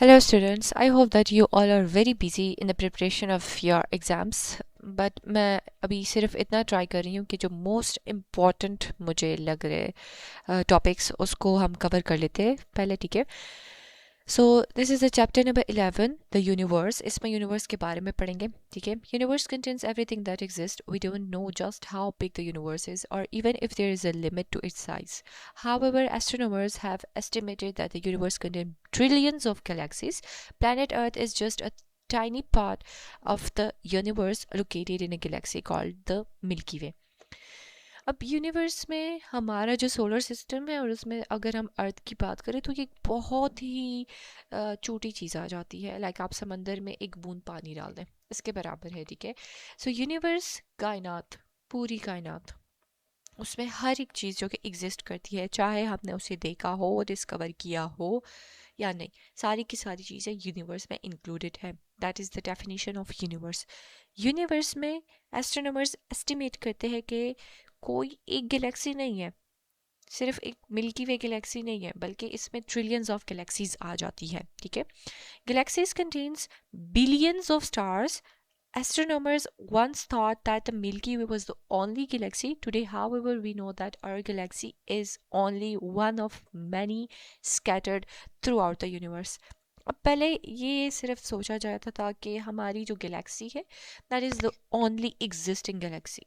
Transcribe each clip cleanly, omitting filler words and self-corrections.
Hello, students. I hope that you all are very busy in the preparation of your exams. But मैं अभी सिर्फ इतना try कर रही हूँ कि जो मोस्ट इम्पॉर्टेंट मुझे लग रहे टॉपिक्स उसको हम कवर कर लेते हैं पहले, ठीक है। So this is the chapter number 11, the universe. इसमें यूनिवर्स के बारे में पढ़ेंगे, ठीक है। Universe contains everything that exist. We don't know just how big the universe is और even if there is a limit to its size. However, astronomers have estimated that the universe contains trillions of galaxies. Planet Earth is just a tiny part of the universe located in a galaxy called the Milky Way. अब universe में हमारा जो solar system है और उसमें अगर हम अर्थ की बात करें तो ये बहुत ही छोटी चीज़ आ जाती है। लाइक आप समंदर में एक बूंद पानी डाल दें, इसके बराबर है, ठीक है। सो यूनिवर्स, कायनात, पूरी कायनात, उसमें हर एक चीज़ जो कि एग्जिस्ट करती है, चाहे हमने उसे देखा हो, डिस्कवर किया हो या नहीं, सारी की सारी चीज़ें यूनिवर्स में इंक्लूडेड है। That is the definition of universe. Universe में एस्ट्रोनॉमर्स एस्टिमेट करते हैं कि कोई एक गैलेक्सी नहीं है, सिर्फ एक मिल्की वे गैलेक्सी नहीं है, बल्कि इसमें ट्रिलियंस ऑफ गैलेक्सीज आ जाती है, ठीक है। Galaxies contains billions of stars. Astronomers once thought that the Milky Way was the only galaxy. Today, however, we know that our galaxy is only one of many scattered throughout the universe. अब पहले ये सिर्फ सोचा जाता था कि हमारी जो गैलेक्सी है that is the only existing Galaxy,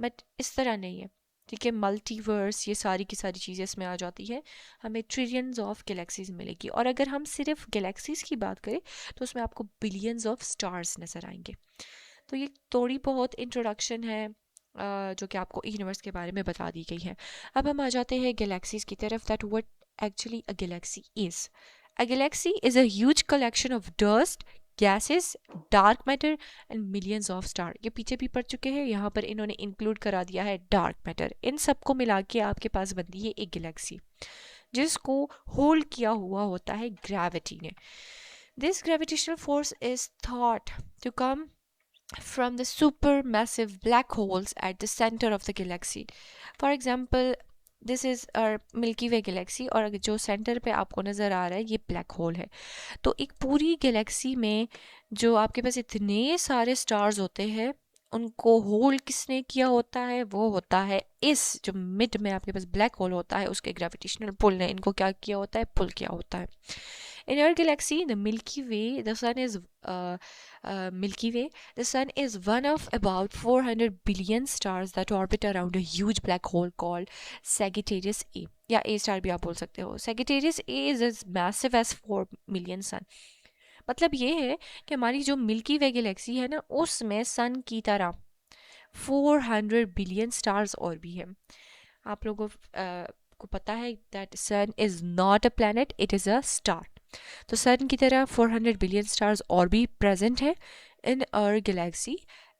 but इस तरह नहीं है, ठीक है। मल्टीवर्स, ये सारी की सारी चीज़ें इसमें आ जाती है, हमें ट्रिलियंस ऑफ गैलेक्सीज मिलेगी। और अगर हम सिर्फ गैलेक्सीज की बात करें तो उसमें आपको बिलियंस ऑफ स्टार्स नज़र आएंगे। तो ये थोड़ी बहुत इंट्रोडक्शन है जो कि आपको यूनिवर्स के बारे में बता दी गई है। अब हम आ जाते हैं गैलेक्सीज की तरफ, that what actually a Galaxy is. A Galaxy is a huge collection of dust, gases, dark matter and millions of star. ये पीछे भी पढ़ चुके हैं, यहाँ पर इन्होंने इंक्लूड करा दिया है डार्क मैटर। इन सबको मिला के आपके पास बनती है एक गैलेक्सी, जिसको होल्ड किया हुआ होता है ग्रेविटी ने। This gravitational force is thought to come from the supermassive black holes at the center of the galaxy. For example, this is milky Way Galaxy और जो सेंटर पे आपको नज़र आ रहा है ये ब्लैक होल है। तो एक पूरी गैलेक्सी में जो आपके पास इतने सारे स्टार्स होते हैं, उनको होल्ड किसने किया होता है? वो होता है इस जो मिड में आपके पास ब्लैक होल होता है, उसके ग्रेविटेशनल पुल ने इनको क्या किया होता है? पुल किया होता है। In our galaxy, the Milky Way, the sun is Milky Way. The sun is one of about 400 billion stars that orbit around a huge black hole called Sagittarius A. या A स्टार भी आप बोल सकते हो। Sagittarius A is as massive as 4 million sun. मतलब ये है कि हमारी जो मिल्की वे गैलेक्सी है ना, उसमें सन की तरह 400 बिलियन स्टार्स और भी हैं। आप लोगों को पता है that sun is not a planet, it is a star. तो सन की तरह 400 बिलियन स्टार्स और भी प्रेजेंट है इन आवर गैलेक्सी।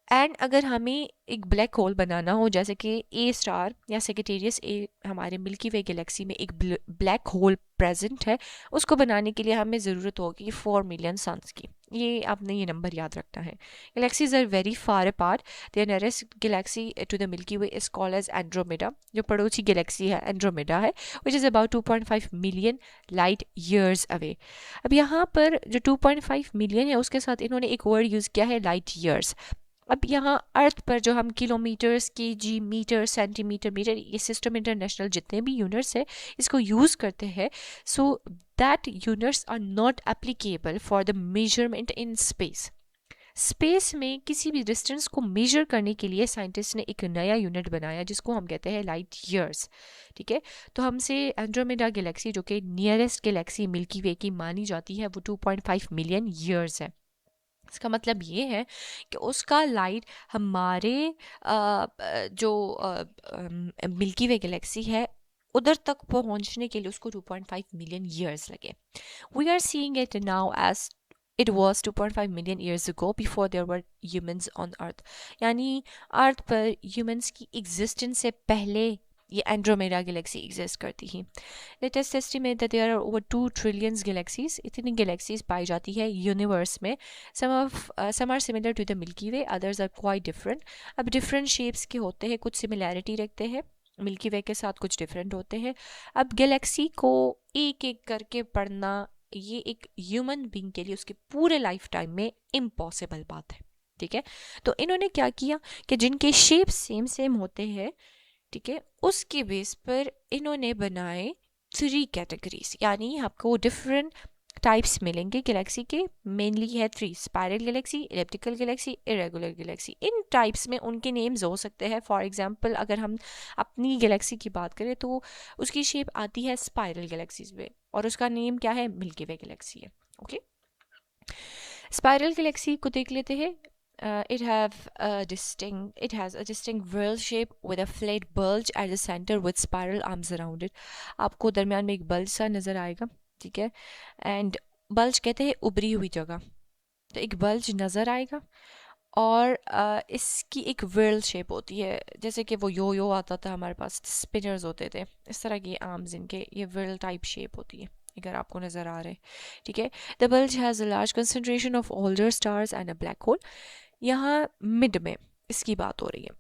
एंड अगर हमें एक ब्लैक होल बनाना हो, जैसे कि ए स्टार या सेक्रेटेरियस ए हमारे मिल्की वे गैलेक्सी में एक ब्लैक होल प्रेजेंट है, उसको बनाने के लिए हमें ज़रूरत होगी 4 मिलियन सन्स की। ये आपने ये नंबर याद रखना है। Galaxies are very far apart. The nearest galaxy to the Milky Way is called as Andromeda. जो पड़ोसी गैलेक्सी है एंड्रोमेडा है, which is about 2.5 million light years away. अब यहाँ पर जो 2.5 मिलियन है उसके साथ इन्होंने एक वर्ड यूज़ किया है, लाइट ईयर्स। अब यहाँ अर्थ पर जो हम kilometres, KG, metre, centimetre, metre, ये सिस्टम इंटरनेशनल जितने भी यूनिट्स है इसको यूज़ करते हैं, so that units are not applicable for the measurement in space. Space में किसी भी डिस्टेंस को मेजर करने के लिए साइंटिस्ट ने एक नया यूनिट बनाया जिसको हम कहते हैं लाइट ईयर्स, ठीक है। तो हमसे एंड्रोमेडा गैलेक्सी जो कि नियरेस्ट गैलेक्सी मिल्की वे की मानी जाती है, वो 2.5 मिलियन ईयर्स है। इसका मतलब ये है कि उसका लाइट हमारे जो मिल्की वे गैलेक्सी है उधर तक पहुंचने के लिए उसको 2.5 मिलियन ईयर्स लगे। We are seeing it now as it was 2.5 million years ago before there were humans on Earth. यानी अर्थ पर ह्यूमंस की एग्जिस्टेंस से पहले ये एंड्रोमेडा गैलेक्सी एग्जिस्ट करती थी। Latest estimate that there are over 2 trillion galaxies. इतनी galaxies पाई जाती है यूनिवर्स में। Some are similar to the Milky Way, others are quite different. अब डिफरेंट शेप्स के होते हैं, कुछ सिमिलैरिटी रखते हैं मिल्की वे के साथ, कुछ डिफरेंट होते हैं। अब गैलेक्सी को एक एक करके पढ़ना ये एक ह्यूमन बीइंग के लिए उसके पूरे लाइफ टाइम में इम्पॉसिबल बात है, ठीक है। तो इन्होंने क्या किया कि जिनके शेप सेम सेम होते हैं, ठीक है, उसके बेस पर इन्होंने बनाए 3 कैटेगरीज, यानी आपको डिफरेंट टाइप्स मिलेंगे गैलेक्सी के। मेनली है 3, spiral galaxy, elliptical galaxy, irregular galaxy. इन टाइप्स में उनके नेम्स हो सकते हैं। फॉर एग्जांपल अगर हम अपनी गैलेक्सी की बात करें तो उसकी शेप आती है स्पाइरल गैलेक्सीज में और उसका नेम क्या है, मिल्की वे गैलेक्सी है। ओके, स्पाइरल गैलेक्सी को देख लेते हैं। It has a distinct whirl shape with a flat bulge at the center with spiral arms around it. आपको दरमियान में एक बल्ज सा नज़र आएगा, ठीक है। एंड बल्ज कहते हैं उभरी हुई जगह, तो एक बल्ज नज़र आएगा और इसकी एक व्हर्ल शेप होती है, जैसे कि वो यो आता था हमारे पास, स्पिनर्स होते थे, इस तरह के आर्म्स इनके, ये व्हर्ल टाइप शेप होती है, अगर आपको नज़र आ रहे हैं, ठीक है। The bulge has a large concentration of older stars and a black hole. यहाँ मिड में इसकी बात हो रही है,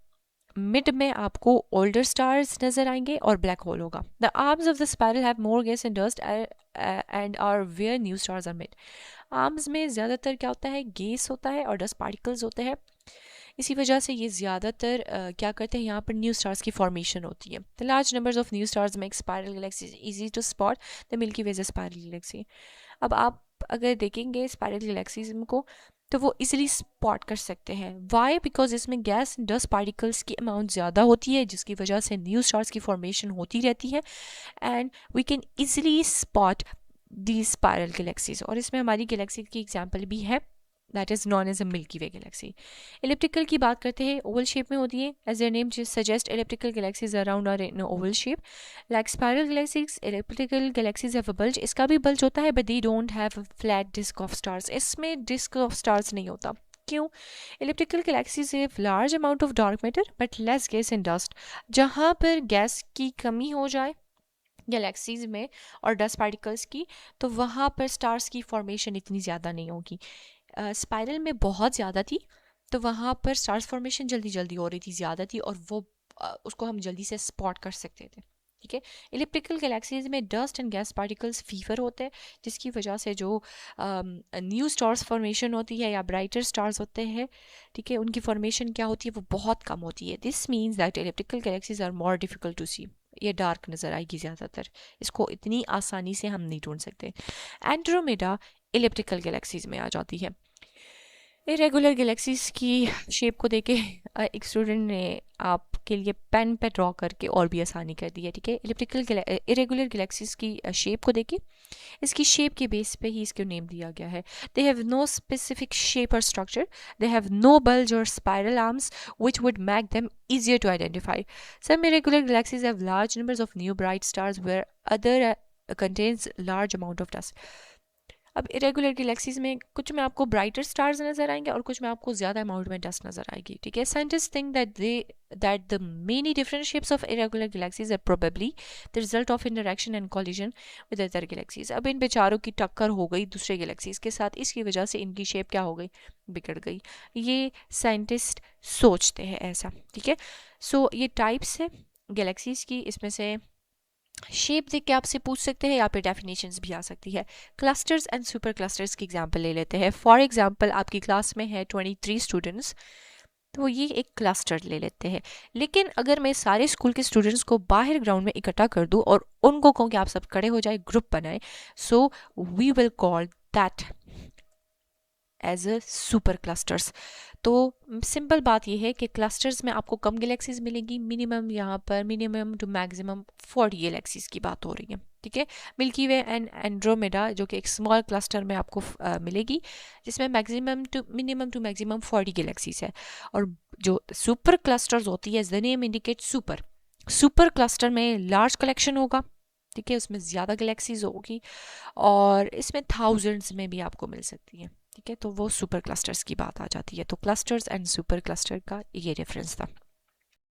मिड में आपको ओल्डर स्टार्स नजर आएंगे और ब्लैक होल होगा। The arms of the spiral have more gas and dust and are where new stars are made. Arms में ज़्यादातर क्या होता है, गैस होता है और डस्ट पार्टिकल्स होते हैं, इसी वजह से ये ज़्यादातर क्या करते हैं, यहाँ पर न्यू स्टार्स की फॉर्मेशन होती है। The large numbers of new stars make spiral galaxies easy to spot, the Milky Way is a spiral galaxy. अब आप अगर देखेंगे स्पाइरल गैलेक्सीज को तो वो इजीली स्पॉट कर सकते हैं। वाई? बिकॉज इसमें गैस डस्ट पार्टिकल्स की अमाउंट ज़्यादा होती है, जिसकी वजह से न्यू स्टार्स की फॉर्मेशन होती रहती है and we can easily spot the spiral galaxies. और इसमें हमारी गैलेक्सी की एग्जांपल भी है, that is known as a Milky Way galaxy. Elliptical की बात करते हैं, ओवल शेप में होती है, as their name suggest elliptical galaxies around are in oval shape. Like spiral galaxies, elliptical galaxies have a bulge, इसका भी बल्ज होता है but they don't have a flat disc of stars, इसमें disc of stars नहीं होता। क्यों? Elliptical galaxies have large amount of dark matter but less gas and dust. जहाँ पर गैस की कमी हो जाए गैलेक्सीज में और डस्ट पार्टिकल्स की, तो वहाँ पर स्टार्स की फॉर्मेशन इतनी ज़्यादा नहीं होगी। स्पाइरल में बहुत ज़्यादा थी, तो वहाँ पर स्टार्स फॉर्मेशन जल्दी जल्दी हो रही थी, ज़्यादा थी, और वो उसको हम जल्दी से स्पॉट कर सकते थे, ठीक है। इलिप्टिकल गैलेक्सीज में dust and gas particles fever होते हैं, जिसकी वजह से जो न्यू स्टार्स फॉर्मेशन होती है या ब्राइटर स्टार्स होते हैं, ठीक है, उनकी फॉर्मेशन क्या होती है, वो बहुत कम होती है। This means that elliptical galaxies are more difficult to see, ये डार्क नज़र आएगी ज़्यादातर, इसको इतनी आसानी से हम नहीं ढूंढ सकते। एंड्रोमेडा इलिप्टिकल गैलेक्सीज में आ जाती है। इरेगुलर गैलेक्सीज की शेप को देके एक स्टूडेंट ने आपके लिए पेन पे ड्रॉ करके और भी आसानी कर दी है, ठीक है। इरेगुलर गैलेक्सीज की शेप को देके, इसकी शेप के बेस पे ही इसको नेम दिया गया है। They have no specific shape और structure, they have no bulge और spiral arms which would make them easier to identify. Some irregular galaxies have large numbers of new bright stars where other contains large amount of dust. अब irregular galaxies में कुछ में आपको brighter stars नजर आएंगे और कुछ में आपको ज़्यादा अमाउंट में डस्ट नजर आएगी, ठीक है। Scientist think that the many different shapes of irregular galaxies are probably the result of interaction and collision with other galaxies. अब इन बेचारों की टक्कर हो गई दूसरे गैलेक्सीज के साथ, इसकी वजह से इनकी शेप क्या हो गई, बिगड़ गई, ये साइंटिस्ट सोचते हैं ऐसा, ठीक है। सो ये टाइप्स है गैलेक्सीज की, इसमें से शेप देख के आपसे पूछ सकते हैं या फिर डेफिनेशंस भी आ सकती है। क्लस्टर्स एंड सुपर क्लस्टर्स की एग्जांपल ले लेते हैं। फॉर एग्जांपल आपकी क्लास में है 23 स्टूडेंट्स, तो ये एक क्लस्टर ले लेते हैं। लेकिन अगर मैं सारे स्कूल के स्टूडेंट्स को बाहर ग्राउंड में इकट्ठा कर दूं और उनको कहूँ कि आप सब खड़े हो जाए, ग्रुप बनाए, so we will call that as a super clusters. तो सिंपल बात यह है कि क्लस्टर्स में आपको कम गैलेक्सीज मिलेंगी, मिनिमम यहाँ पर मिनिमम टू मैक्सिमम 40 गैलेक्सीज की बात हो रही है, ठीक है। मिल्की वे एंड एंड्रोमेडा जो कि एक स्मॉल क्लस्टर में आपको मिलेगी, जिसमें मिनिमम टू मैक्सिमम 40 गैलेक्सीज है। और जो सुपर क्लस्टर्स होती है, the name indicate super cluster में लार्ज कलेक्शन होगा, ठीक है, उसमें ज़्यादा गैलेक्सीज होगी और इसमें थाउजेंड्स में भी आपको मिल सकती है, ठीक है। तो वो सुपर क्लस्टर्स की बात आ जाती है। तो क्लस्टर्स एंड सुपर क्लस्टर का ये डिफरेंस था।